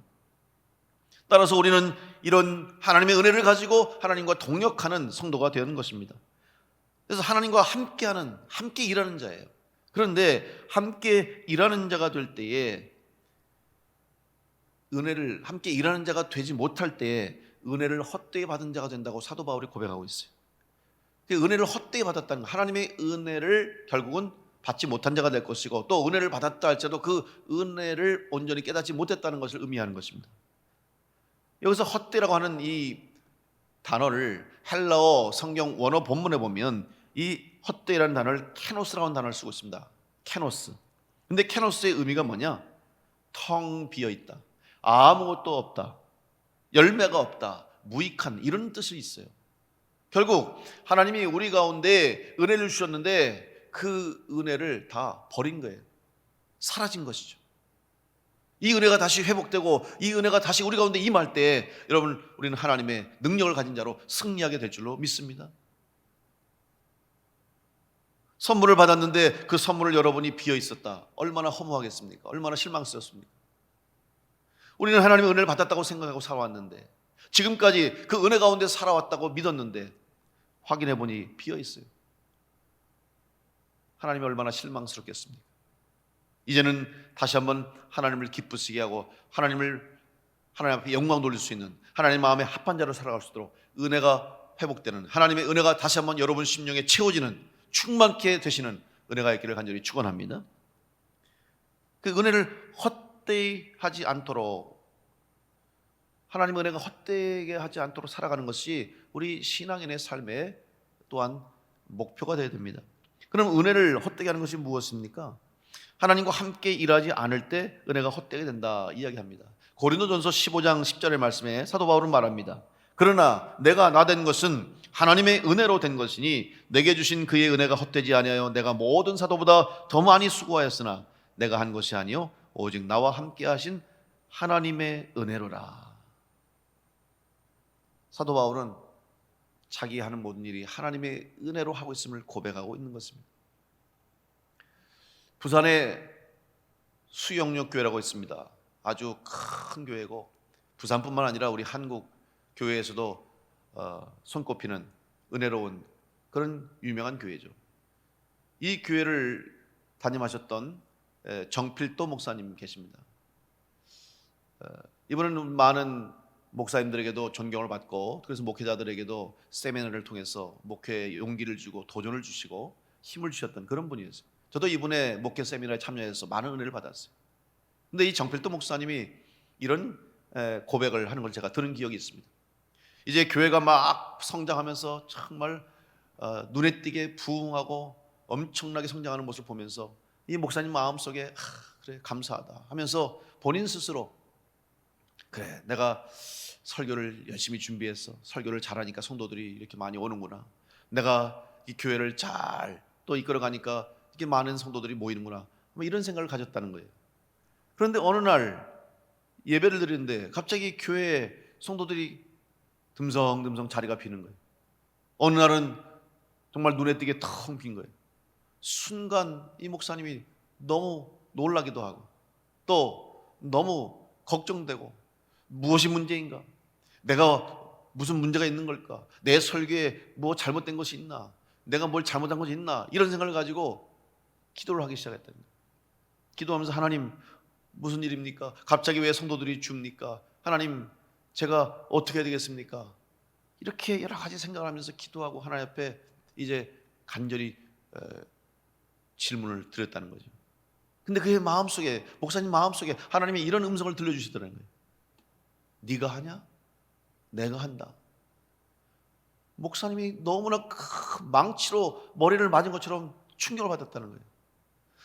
따라서 우리는 이런 하나님의 은혜를 가지고 하나님과 동역하는 성도가 되는 것입니다. 그래서 하나님과 함께하는, 함께 일하는 자예요. 그런데 함께 일하는 자가 될 때에 은혜를, 함께 일하는 자가 되지 못할 때에 은혜를 헛되이 받은 자가 된다고 사도 바울이 고백하고 있어요. 은혜를 헛되이 받았다는 것, 하나님의 은혜를 결국은 받지 못한 자가 될 것이고, 또 은혜를 받았다 할지라도 그 은혜를 온전히 깨닫지 못했다는 것을 의미하는 것입니다. 여기서 헛되라고 하는 이 단어를 헬라어 성경 원어 본문에 보면 이 헛되라는 단어를 케노스라고 하는 단어를 쓰고 있습니다. 케노스. 근데 케노스의 의미가 뭐냐? 텅 비어 있다, 아무것도 없다, 열매가 없다, 무익한, 이런 뜻이 있어요. 결국 하나님이 우리 가운데 은혜를 주셨는데 그 은혜를 다 버린 거예요. 사라진 것이죠. 이 은혜가 다시 회복되고 이 은혜가 다시 우리 가운데 임할 때 여러분, 우리는 하나님의 능력을 가진 자로 승리하게 될 줄로 믿습니다. 선물을 받았는데 그 선물을 여러분이 비어 있었다, 얼마나 허무하겠습니까? 얼마나 실망스럽습니까? 우리는 하나님의 은혜를 받았다고 생각하고 살아왔는데, 지금까지 그 은혜 가운데 살아왔다고 믿었는데 확인해 보니 비어 있어요. 하나님이 얼마나 실망스럽겠습니까? 이제는 다시 한번 하나님을 기쁘시게 하고 하나님 앞에 영광 돌릴 수 있는, 하나님 마음에 합한 자로 살아갈 수 있도록 은혜가 회복되는, 하나님의 은혜가 다시 한번 여러분 심령에 채워지는, 충만케 되시는 은혜가 있기를 간절히 축원합니다. 그 은혜를 헛되이 하지 않도록, 하나님의 은혜가 헛되게 하지 않도록 살아가는 것이 우리 신앙인의 삶의 또한 목표가 되어야 됩니다. 그럼 은혜를 헛되게 하는 것이 무엇입니까? 하나님과 함께 일하지 않을 때 은혜가 헛되게 된다 이야기합니다. 고린도전서 15장 10절의 말씀에 사도 바울은 말합니다. 그러나 내가 나 된 것은 하나님의 은혜로 된 것이니 내게 주신 그의 은혜가 헛되지 아니하여 내가 모든 사도보다 더 많이 수고하였으나 내가 한 것이 아니요 오직 나와 함께 하신 하나님의 은혜로라. 사도 바울은 자기 하는 모든 일이 하나님의 은혜로 하고 있음을 고백하고 있는 것입니다. 부산에 수영역 교회라고 있습니다. 아주 큰 교회고 부산뿐만 아니라 우리 한국 교회에서도 손꼽히는 은혜로운 그런 유명한 교회죠. 이 교회를 담임하셨던 정필도 목사님 계십니다. 이분은 많은 목사님들에게도 존경을 받고, 그래서 목회자들에게도 세미나를 통해서 목회에 용기를 주고 도전을 주시고 힘을 주셨던 그런 분이었어요. 저도 이분의 목회 세미나에 참여해서 많은 은혜를 받았어요. 근데 이 정필도 목사님이 이런 고백을 하는 걸 제가 들은 기억이 있습니다. 이제 교회가 막 성장하면서 정말 눈에 띄게 부흥하고 엄청나게 성장하는 모습을 보면서 이 목사님 마음속에 그래 감사하다 하면서 본인 스스로 그래 내가 설교를 열심히 준비해서 설교를 잘하니까 성도들이 이렇게 많이 오는구나, 내가 이 교회를 잘 또 이끌어가니까 이렇게 많은 성도들이 모이는구나, 뭐 이런 생각을 가졌다는 거예요. 그런데 어느 날 예배를 드리는데 갑자기 교회에 성도들이 듬성듬성 자리가 비는 거예요. 어느 날은 정말 눈에 띄게 텅 빈 거예요. 순간 이 목사님이 너무 놀라기도 하고 또 너무 걱정되고, 무엇이 문제인가? 내가 무슨 문제가 있는 걸까? 내 설교에 뭐 잘못된 것이 있나? 내가 뭘 잘못한 것이 있나? 이런 생각을 가지고 기도를 하기 시작했다는 거예요. 기도하면서 하나님 무슨 일입니까? 갑자기 왜 성도들이 줍니까? 하나님 제가 어떻게 해야 되겠습니까? 이렇게 여러 가지 생각을 하면서 기도하고 하나님 앞에 이제 간절히 질문을 드렸다는 거죠. 근데 그의 마음속에, 목사님 마음속에 하나님이 이런 음성을 들려주시더라는 거예요. 네가 하냐? 내가 한다. 목사님이 너무나 큰 망치로 머리를 맞은 것처럼 충격을 받았다는 거예요.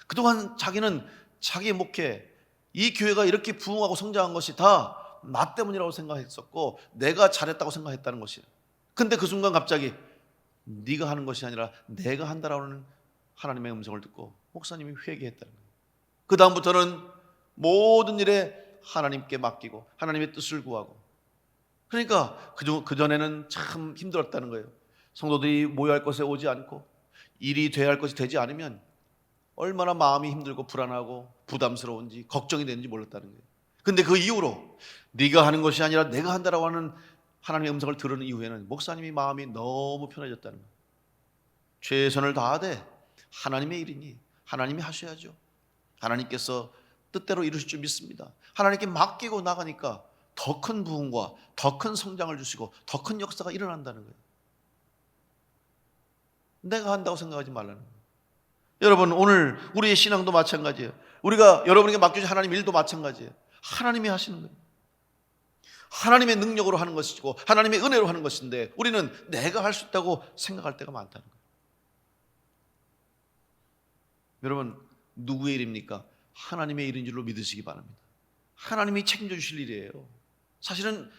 그동안 자기는 자기 목회, 이 교회가 이렇게 부흥하고 성장한 것이 다 나 때문이라고 생각했었고 내가 잘했다고 생각했다는 것이에요. 근데 그 순간 갑자기 네가 하는 것이 아니라 내가 한다라는 하나님의 음성을 듣고 목사님이 회개했다는 거예요. 그 다음부터는 모든 일에 하나님께 맡기고 하나님의 뜻을 구하고, 그러니까 그전에는 참 힘들었다는 거예요. 성도들이 모여야 할 곳에 오지 않고 일이 돼야 할 것이 되지 않으면 얼마나 마음이 힘들고 불안하고 부담스러운지 걱정이 되는지 몰랐다는 거예요. 근데 그 이후로 네가 하는 것이 아니라 내가 한다라고 하는 하나님의 음성을 들은 이후에는 목사님이 마음이 너무 편해졌다는 거예요. 최선을 다하되 하나님의 일이니 하나님이 하셔야죠. 하나님께서 뜻대로 이루실 줄 믿습니다. 하나님께 맡기고 나가니까 더 큰 부흥과 더 큰 성장을 주시고 더 큰 역사가 일어난다는 거예요. 내가 한다고 생각하지 말라는 거예요. 여러분 오늘 우리의 신앙도 마찬가지예요. 우리가 여러분에게 맡겨진 하나님 일도 마찬가지예요. 하나님이 하시는 거예요. 하나님의 능력으로 하는 것이고 하나님의 은혜로 하는 것인데 우리는 내가 할 수 있다고 생각할 때가 많다는 거예요. 여러분 누구의 일입니까? 하나님의 일인 줄로 믿으시기 바랍니다. 하나님이 책임져 주실 일이에요. 사실은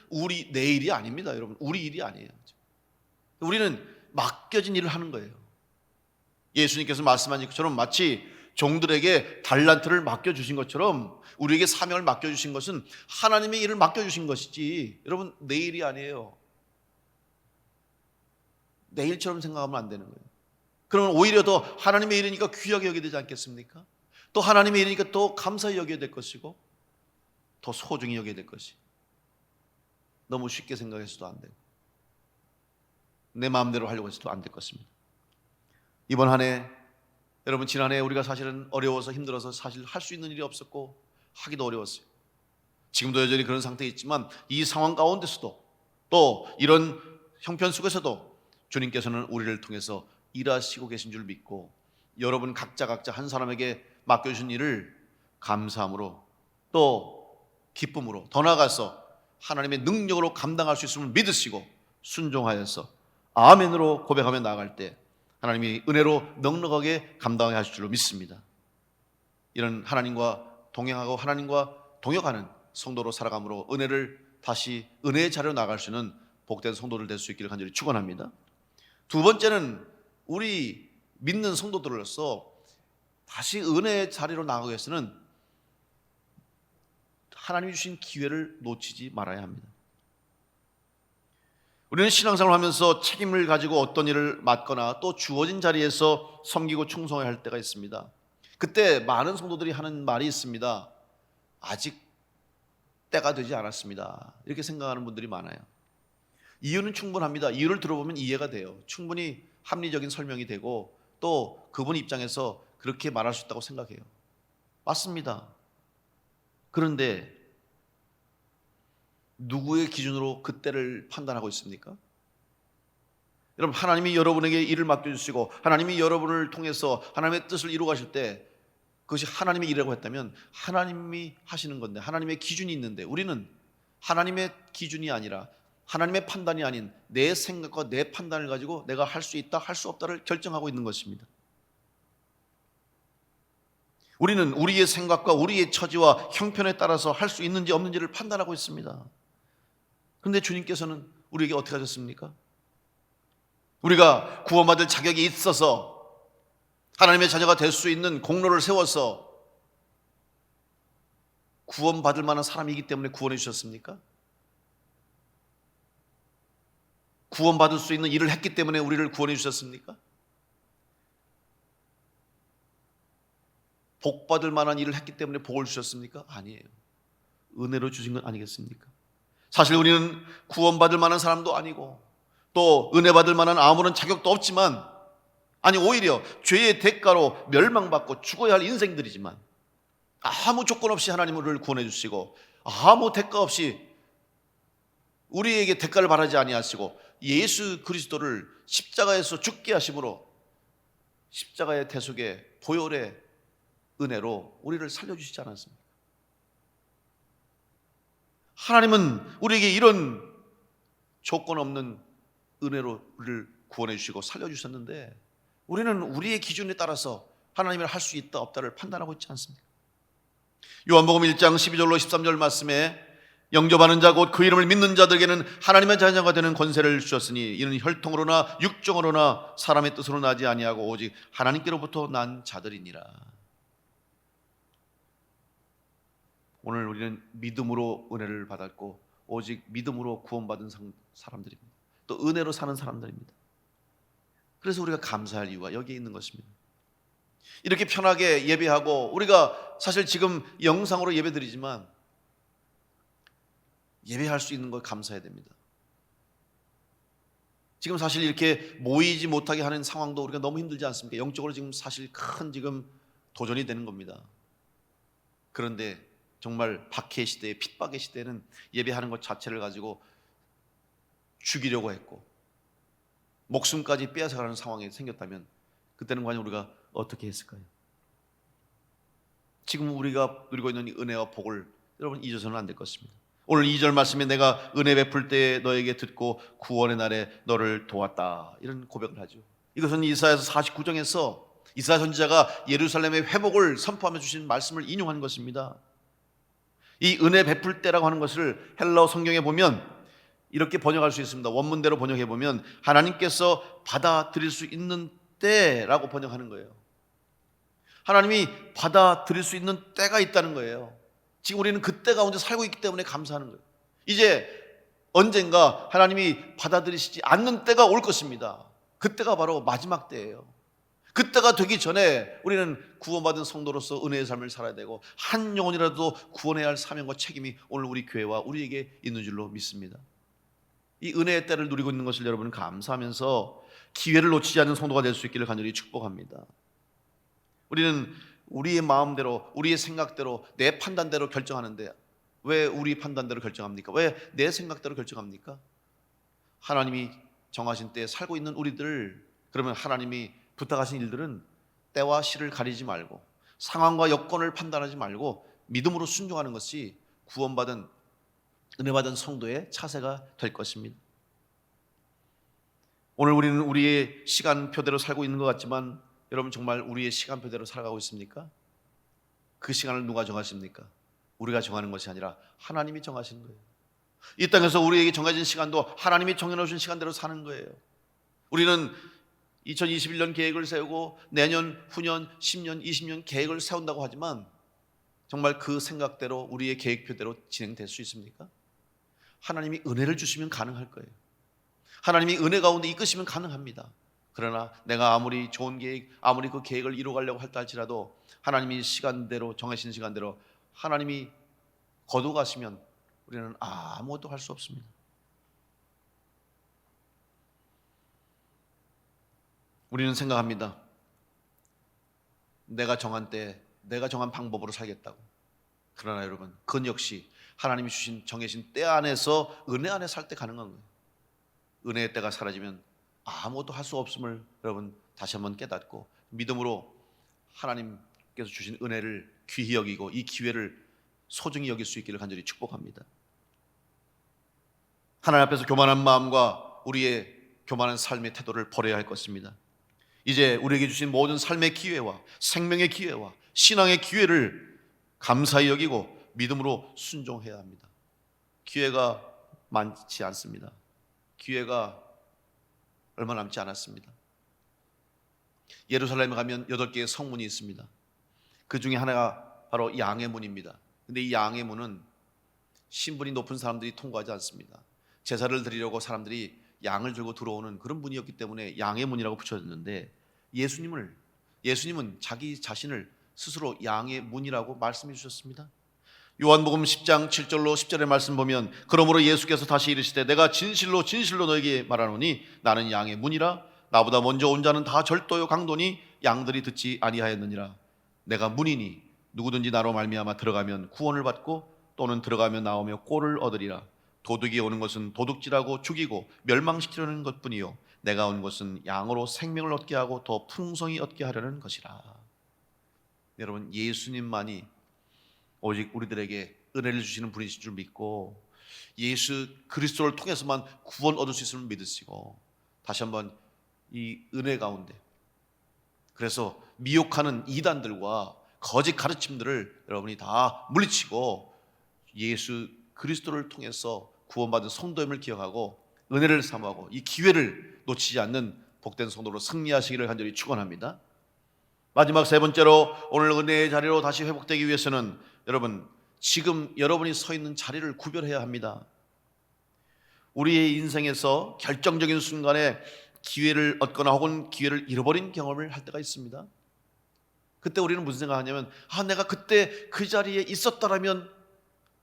내 일이 아닙니다. 여러분 우리 일이 아니에요. 우리는 맡겨진 일을 하는 거예요. 예수님께서 말씀하신 것처럼 마치 종들에게 달란트를 맡겨주신 것처럼 우리에게 사명을 맡겨주신 것은 하나님의 일을 맡겨주신 것이지 여러분 내 일이 아니에요. 내 일처럼 생각하면 안 되는 거예요. 그러면 오히려 더 하나님의 일이니까 귀하게 여겨야 되지 않겠습니까? 또 하나님의 일이니까 또 감사히 여겨야 될 것이고 더 소중히 여겨야 될 것이, 너무 쉽게 생각해서도 안 되고 내 마음대로 하려고 해서도 안 될 것입니다. 이번 한 해 여러분 지난해 우리가 사실은 어려워서 힘들어서 사실 할 수 있는 일이 없었고 하기도 어려웠어요. 지금도 여전히 그런 상태에 있지만 이 상황 가운데서도 또 이런 형편 속에서도 주님께서는 우리를 통해서 일하시고 계신 줄 믿고 여러분 각자 한 사람에게 맡겨주신 일을 감사함으로 또 기쁨으로 더 나아가서 하나님의 능력으로 감당할 수 있음을 믿으시고 순종하여서 아멘으로 고백하며 나아갈 때 하나님이 은혜로 넉넉하게 감당하게 하실 줄로 믿습니다. 이런 하나님과 동행하고 하나님과 동역하는 성도로 살아감으로 은혜를 다시 은혜의 자리로 나갈 수 있는 복된 성도들 될 수 있기를 간절히 축원합니다. 두 번째는 우리 믿는 성도들로서 다시 은혜의 자리로 나가기 위해서는 하나님이 주신 기회를 놓치지 말아야 합니다. 우리는 신앙생활을 하면서 책임을 가지고 어떤 일을 맡거나 또 주어진 자리에서 섬기고 충성해야 할 때가 있습니다. 그때 많은 성도들이 하는 말이 있습니다. 아직 때가 되지 않았습니다. 이렇게 생각하는 분들이 많아요. 이유는 충분합니다. 이유를 들어보면 이해가 돼요. 충분히 합리적인 설명이 되고 또 그분 입장에서 그렇게 말할 수 있다고 생각해요. 맞습니다. 그런데 누구의 기준으로 그때를 판단하고 있습니까? 여러분 하나님이 여러분에게 일을 맡겨주시고 하나님이 여러분을 통해서 하나님의 뜻을 이루어 가실 때 그것이 하나님의 일이라고 했다면 하나님이 하시는 건데 하나님의 기준이 있는데 우리는 하나님의 기준이 아니라 하나님의 판단이 아닌 내 생각과 내 판단을 가지고 내가 할 수 있다, 할 수 없다를 결정하고 있는 것입니다. 우리는 우리의 생각과 우리의 처지와 형편에 따라서 할 수 있는지 없는지를 판단하고 있습니다. 그런데 주님께서는 우리에게 어떻게 하셨습니까? 우리가 구원받을 자격이 있어서 하나님의 자녀가 될 수 있는 공로를 세워서 구원받을 만한 사람이기 때문에 구원해 주셨습니까? 구원받을 수 있는 일을 했기 때문에 우리를 구원해 주셨습니까? 복받을 만한 일을 했기 때문에 복을 주셨습니까? 아니에요. 은혜로 주신 건 아니겠습니까? 사실 우리는 구원받을 만한 사람도 아니고 또 은혜 받을 만한 아무런 자격도 없지만, 아니 오히려 죄의 대가로 멸망받고 죽어야 할 인생들이지만 아무 조건 없이 하나님 우리를 구원해 주시고 아무 대가 없이 우리에게 대가를 바라지 아니하시고 예수 그리스도를 십자가에서 죽게 하심으로 십자가의 대속의 보혈의 은혜로 우리를 살려주시지 않았습니까? 하나님은 우리에게 이런 조건 없는 은혜로 우리를 구원해 주시고 살려주셨는데 우리는 우리의 기준에 따라서 하나님을 할 수 있다 없다를 판단하고 있지 않습니까? 요한복음 1장 12절로 13절 말씀에 영접하는 자 곧 그 이름을 믿는 자들에게는 하나님의 자녀가 되는 권세를 주셨으니 이는 혈통으로나 육정으로나 사람의 뜻으로 나지 아니하고 오직 하나님께로부터 난 자들이니라. 오늘 우리는 믿음으로 은혜를 받았고 오직 믿음으로 구원받은 사람들입니다. 또 은혜로 사는 사람들입니다. 그래서 우리가 감사할 이유가 여기에 있는 것입니다. 이렇게 편하게 예배하고 우리가 사실 지금 영상으로 예배드리지만 예배할 수 있는 걸 감사해야 됩니다. 지금 사실 이렇게 모이지 못하게 하는 상황도 우리가 너무 힘들지 않습니까? 영적으로 지금 사실 큰 지금 도전이 되는 겁니다. 그런데 정말 박해 시대에 핍박의 시대에는 예배하는 것 자체를 가지고 죽이려고 했고 목숨까지 빼앗아가는 상황이 생겼다면 그때는 과연 우리가 어떻게 했을까요? 지금 우리가 누리고 있는 이 은혜와 복을 여러분 잊어서는 안 될 것입니다. 오늘 2절 말씀에 내가 은혜 베풀 때에 너에게 듣고 구원의 날에 너를 도왔다, 이런 고백을 하죠. 이것은 이사야서 49장에서 이사야 선지자가 예루살렘의 회복을 선포하며 주신 말씀을 인용한 것입니다. 이 은혜 베풀 때라고 하는 것을 헬라어 성경에 보면 이렇게 번역할 수 있습니다. 원문대로 번역해 보면 하나님께서 받아들일 수 있는 때라고 번역하는 거예요. 하나님이 받아들일 수 있는 때가 있다는 거예요. 지금 우리는 그 때 가운데 살고 있기 때문에 감사하는 거예요. 이제 언젠가 하나님이 받아들이시지 않는 때가 올 것입니다. 그때가 바로 마지막 때예요. 그때가 되기 전에 우리는 구원받은 성도로서 은혜의 삶을 살아야 되고 한 영혼이라도 구원해야 할 사명과 책임이 오늘 우리 교회와 우리에게 있는 줄로 믿습니다. 이 은혜의 때를 누리고 있는 것을 여러분은 감사하면서 기회를 놓치지 않는 성도가 될 수 있기를 간절히 축복합니다. 우리는 우리의 마음대로 우리의 생각대로 내 판단대로 결정하는데 왜 우리 판단대로 결정합니까? 왜 내 생각대로 결정합니까? 하나님이 정하신 때에 살고 있는 우리들, 그러면 하나님이 부탁하신 일들은 때와 시를 가리지 말고 상황과 여건을 판단하지 말고 믿음으로 순종하는 것이 구원받은 은혜받은 성도의 차세가 될 것입니다. 오늘 우리는 우리의 시간표대로 살고 있는 것 같지만 여러분 정말 우리의 시간표대로 살아가고 있습니까? 그 시간을 누가 정하십니까? 우리가 정하는 것이 아니라 하나님이 정하신 거예요. 이 땅에서 우리에게 정해진 시간도 하나님이 정해놓으신 시간대로 사는 거예요. 우리는 2021년 계획을 세우고 내년, 후년, 10년, 20년 계획을 세운다고 하지만 정말 그 생각대로 우리의 계획표대로 진행될 수 있습니까? 하나님이 은혜를 주시면 가능할 거예요. 하나님이 은혜 가운데 이끄시면 가능합니다. 그러나 내가 아무리 좋은 계획, 아무리 그 계획을 이루어가려고 할다 할지라도 하나님이 시간대로 정하신 시간대로 하나님이 거두가시면 우리는 아무것도 할 수 없습니다. 우리는 생각합니다. 내가 정한 때, 내가 정한 방법으로 살겠다고. 그러나 여러분, 그건 역시 하나님이 주신 정해진 때 안에서 은혜 안에 살 때 가능한 거예요. 은혜의 때가 사라지면 아무것도 할 수 없음을 여러분 다시 한번 깨닫고 믿음으로 하나님께서 주신 은혜를 귀히 여기고 이 기회를 소중히 여길 수 있기를 간절히 축복합니다. 하나님 앞에서 교만한 마음과 우리의 교만한 삶의 태도를 버려야 할 것입니다. 이제 우리에게 주신 모든 삶의 기회와 생명의 기회와 신앙의 기회를 감사히 여기고 믿음으로 순종해야 합니다. 기회가 많지 않습니다. 기회가 얼마 남지 않았습니다. 예루살렘에 가면 8개의 성문이 있습니다. 그 중에 하나가 바로 양의 문입니다. 근데 이 양의 문은 신분이 높은 사람들이 통과하지 않습니다. 제사를 드리려고 사람들이 양을 들고 들어오는 그런 문이었기 때문에 양의 문이라고 붙여졌는데, 예수님은 자기 자신을 스스로 양의 문이라고 말씀해 주셨습니다. 요한복음 10장 7절로 10절의 말씀 보면, 그러므로 예수께서 다시 이르시되 내가 진실로 진실로 너에게 말하노니 나는 양의 문이라. 나보다 먼저 온 자는 다 절도요 강도니 양들이 듣지 아니하였느니라. 내가 문이니 누구든지 나로 말미암아 들어가면 구원을 받고 또는 들어가며 나오며 꼴을 얻으리라. 도둑이 오는 것은 도둑질하고 죽이고 멸망시키려는 것뿐이요 내가 온 것은 양으로 생명을 얻게 하고 더 풍성히 얻게 하려는 것이라. 여러분, 예수님만이 오직 우리들에게 은혜를 주시는 분이신 줄 믿고 예수 그리스도를 통해서만 구원 얻을 수 있음을 믿으시고, 다시 한번 이 은혜 가운데, 그래서 미혹하는 이단들과 거짓 가르침들을 여러분이 다 물리치고 예수 그리스도를 통해서 구원받은 성도임을 기억하고 은혜를 사모하고 이 기회를 놓치지 않는 복된 성도로 승리하시기를 간절히 축원합니다. 마지막 세 번째로, 오늘 은혜의 자리로 다시 회복되기 위해서는 여러분, 지금 여러분이 서 있는 자리를 구별해야 합니다. 우리의 인생에서 결정적인 순간에 기회를 얻거나 혹은 기회를 잃어버린 경험을 할 때가 있습니다. 그때 우리는 무슨 생각하냐면, 내가 그때 그 자리에 있었더라면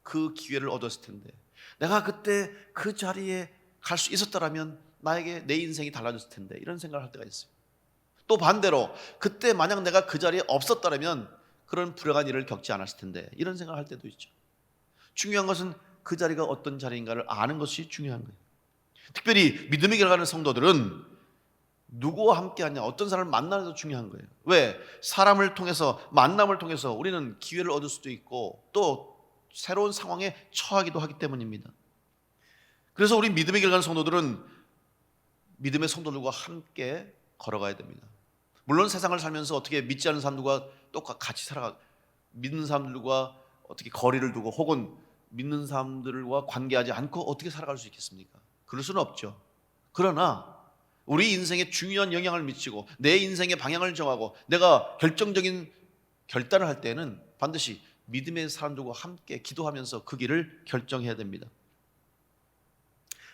그 기회를 얻었을 텐데, 내가 그때 그 자리에 갈 수 있었더라면 나에게 내 인생이 달라졌을 텐데, 이런 생각을 할 때가 있어요. 또 반대로, 그때 만약 내가 그 자리에 없었더라면 그런 불행한 일을 겪지 않았을 텐데, 이런 생각을 할 때도 있죠. 중요한 것은 그 자리가 어떤 자리인가를 아는 것이 중요한 거예요. 특별히 믿음의 길 가는 성도들은 누구와 함께 하냐, 어떤 사람을 만나는 게 중요한 거예요. 왜? 사람을 통해서, 만남을 통해서 우리는 기회를 얻을 수도 있고 또 새로운 상황에 처하기도 하기 때문입니다. 그래서 우리 믿음의 길 가는 성도들은 믿음의 성도들과 함께 걸어가야 됩니다. 물론 세상을 살면서 어떻게 믿지 않는 사람들과 똑같이 믿는 사람들과 어떻게 거리를 두고 혹은 믿는 사람들과 관계하지 않고 어떻게 살아갈 수 있겠습니까? 그럴 수는 없죠. 그러나 우리 인생에 중요한 영향을 미치고 내 인생의 방향을 정하고 내가 결정적인 결단을 할 때는 반드시 믿음의 사람들과 함께 기도하면서 그 길을 결정해야 됩니다.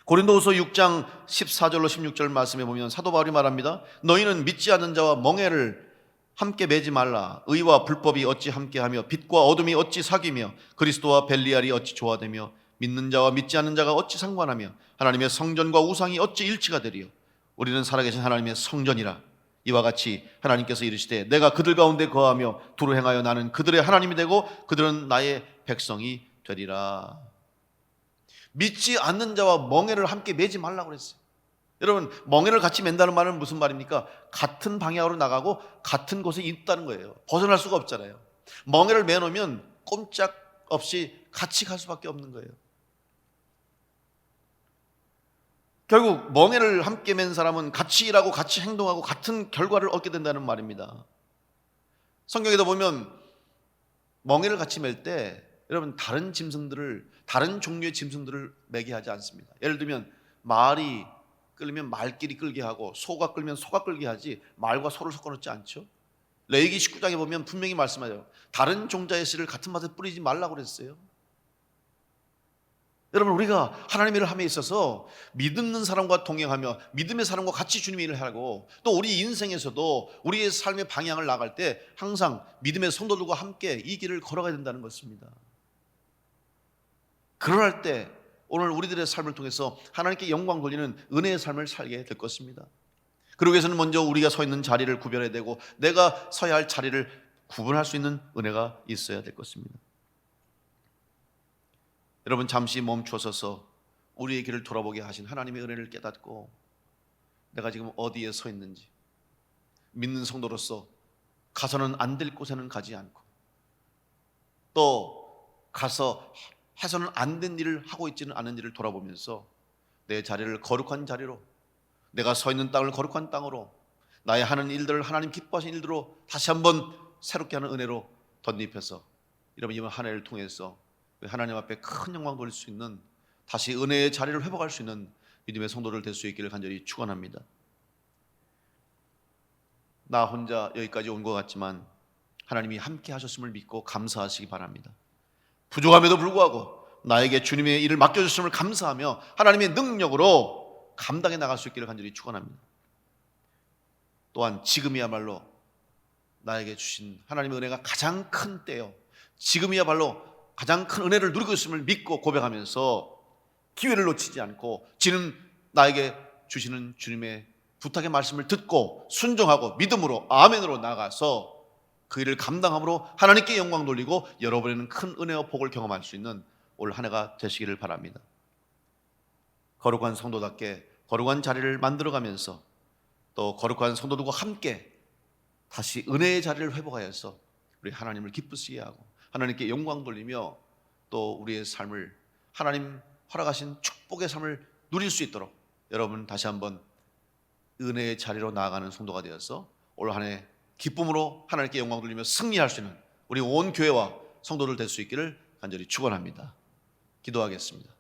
고린도후서 6장 14절로 16절 말씀에 보면 사도 바울이 말합니다. 너희는 믿지 않는 자와 멍에를 함께 매지 말라. 의와 불법이 어찌 함께하며 빛과 어둠이 어찌 사귀며 그리스도와 벨리알이 어찌 조화되며 믿는 자와 믿지 않는 자가 어찌 상관하며 하나님의 성전과 우상이 어찌 일치가 되리요. 우리는 살아계신 하나님의 성전이라. 이와 같이 하나님께서 이르시되 내가 그들 가운데 거하며 두루 행하여 나는 그들의 하나님이 되고 그들은 나의 백성이 되리라. 믿지 않는 자와 멍에를 함께 매지 말라고 그랬어요. 여러분, 멍에를 같이 맨다는 말은 무슨 말입니까? 같은 방향으로 나가고 같은 곳에 있다는 거예요. 벗어날 수가 없잖아요. 멍에를 매놓으면 꼼짝없이 같이 갈 수밖에 없는 거예요. 결국 멍에를 함께 맨 사람은 같이 일하고 같이 행동하고 같은 결과를 얻게 된다는 말입니다. 성경에도 보면 멍에를 같이 맬 때 여러분, 다른 종류의 짐승들을 매게 하지 않습니다. 예를 들면 말이 끌면 말끼리 끌게 하고 소가 끌면 소가 끌게 하지 말과 소를 섞어 놓지 않죠. 레위기 19장에 보면 분명히 말씀하죠. 다른 종자의 씨를 같은 밭에 뿌리지 말라고 그랬어요. 여러분, 우리가 하나님의 일을 함에 있어서 믿는 사람과 동행하며 믿음의 사람과 같이 주님의 일을 하고 또 우리 인생에서도 우리의 삶의 방향을 나갈 때 항상 믿음의 성도들과 함께 이 길을 걸어가야 된다는 것입니다. 그럴 때 오늘 우리들의 삶을 통해서 하나님께 영광 돌리는 은혜의 삶을 살게 될 것입니다. 그러기 위해서는 먼저 우리가 서 있는 자리를 구별해야 되고 내가 서야 할 자리를 구분할 수 있는 은혜가 있어야 될 것입니다. 여러분, 잠시 멈춰서서 우리의 길을 돌아보게 하신 하나님의 은혜를 깨닫고 내가 지금 어디에 서 있는지, 믿는 성도로서 가서는 안 될 곳에는 가지 않고 또 가서 해서는 안 된 일을 하고 있지는 않은 일을 돌아보면서 내 자리를 거룩한 자리로, 내가 서 있는 땅을 거룩한 땅으로, 나의 하는 일들을 하나님 기뻐하시는 일들로 다시 한번 새롭게 하는 은혜로 덧입혀서 여러분 이번 한 해를 통해서 하나님 앞에 큰 영광 돌릴 수 있는, 다시 은혜의 자리를 회복할 수 있는 믿음의 성도들 될 수 있기를 간절히 축원합니다. 나 혼자 여기까지 온 것 같지만 하나님이 함께 하셨음을 믿고 감사하시기 바랍니다. 부족함에도 불구하고 나에게 주님의 일을 맡겨주심을 감사하며 하나님의 능력으로 감당해 나갈 수 있기를 간절히 축원합니다. 또한 지금이야말로 나에게 주신 하나님의 은혜가 가장 큰 때요, 지금이야말로 가장 큰 은혜를 누리고 있음을 믿고 고백하면서 기회를 놓치지 않고 지금 나에게 주시는 주님의 부탁의 말씀을 듣고 순종하고 믿음으로 아멘으로 나가서 그 일을 감당함으로 하나님께 영광 돌리고 여러분에는 큰 은혜와 복을 경험할 수 있는 올 한 해가 되시기를 바랍니다. 거룩한 성도답게 거룩한 자리를 만들어가면서 또 거룩한 성도들과 함께 다시 은혜의 자리를 회복하여서 우리 하나님을 기쁘시게 하고 하나님께 영광 돌리며 또 우리의 삶을 하나님 허락하신 축복의 삶을 누릴 수 있도록 여러분 다시 한번 은혜의 자리로 나아가는 성도가 되어서 올 한 해 기쁨으로 하나님께 영광 돌리며 승리할 수 있는 우리 온 교회와 성도들 될 수 있기를 간절히 축원합니다. 기도하겠습니다.